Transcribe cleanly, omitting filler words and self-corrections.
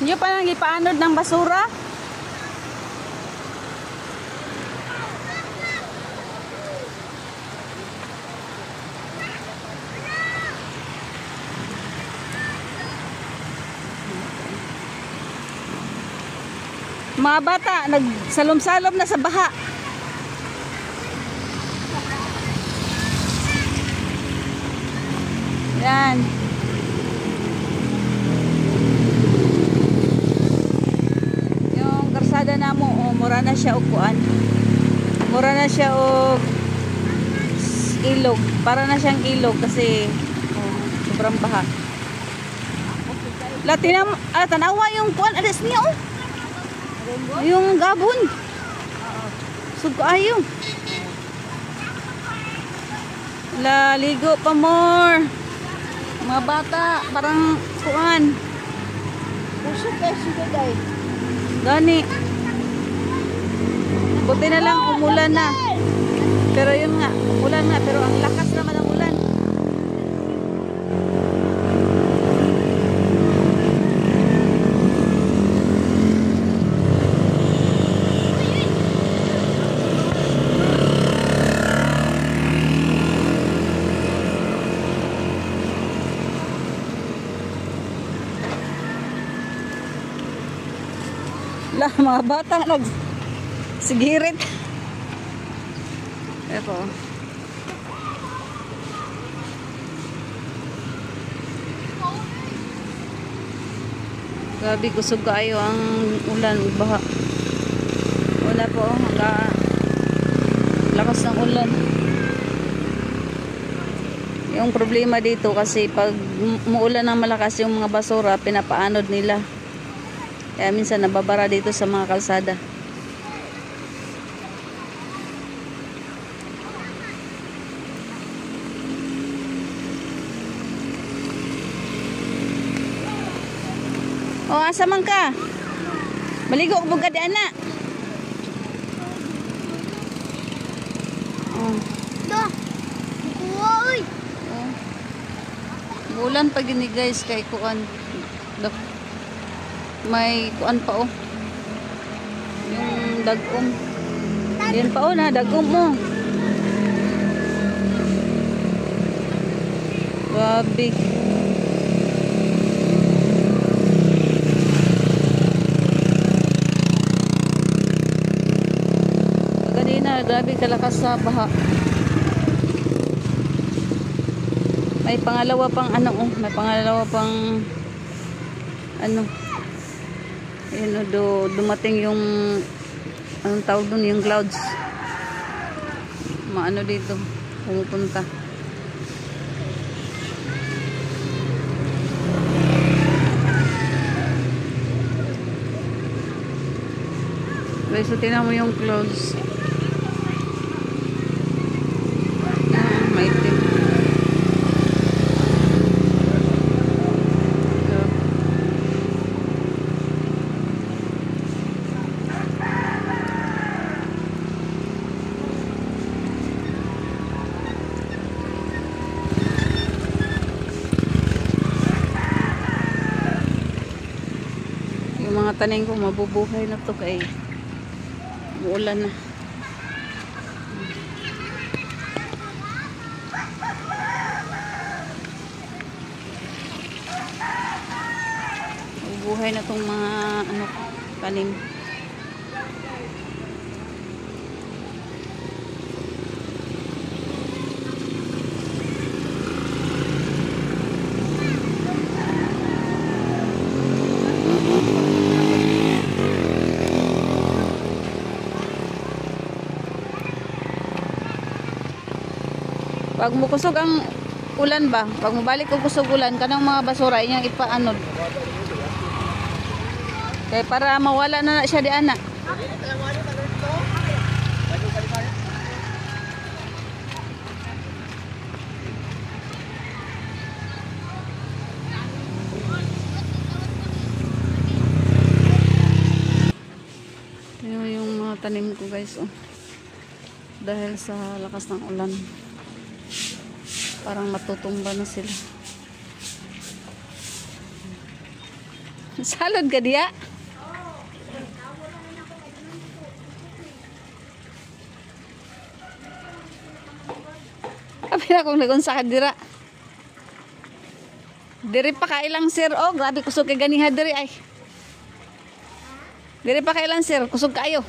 Nyo pa nang ipaanod ng basura? Mga bata, nagsalom-salom na sa baha. Yan. Yung karsada na mo, oh, mura na siya ukuan. Mura na siya og ilog. Para na siyang ilog kasi sobrang baha. Latinam, tanawa yung kuan alis niya oh. Yung gabon. Sugayo. Laligo pa more. Mga bata, parang kuan. Puso kayo sigod ay. Gani. Buti na lang umulan na. Pero yun nga, umulan nga. Pero ang lakas naman ang ulan. Lah, mga bata nagsigirit. Ito. Gabi kusog kayo ang ulan, baha. Wala po, lakas ng ulan. Yung problema dito kasi pag muulan ng malakas yung mga basura, pinapaanod nila. Kaya minsan nababara dito sa mga kalsada. O, asa man ka? Maligo ko bugad ana. Oh. Da. Uy. Oh. Bulan pag yun guys kay kuan. May kuan pa oh. Yung dagom. Yan pa oh na dagom mo. Grabe. Kanina grabe kalakas sa baha. May pangalawa pang ano oh, may pangalawa pang ano. Ayun, dumating yung anong tawag dun, yung clouds maano dito pumupunta. Guys, so tingnan mo yung clouds. Maitim. Mga tanim ko mabubuhay na to kay uulan na. Mabubuhay na tong mga ano tanim. Pag mukusog ang ulan ba, pag mabalik og kusog ulan, kanang mga basura inyang ipaanod. Kay para mawala na siya di ana. Ito yung mga tanim ko guys oh. Dahil sa lakas ng ulan. Parang matutumba na sila. Salod ka diya? Abi na kung nagunsa ka dira. Diri pa kailang sir. Oh, grabe kusog kay ganiha diri ay. Diri pa kailang sir, kusog kayo.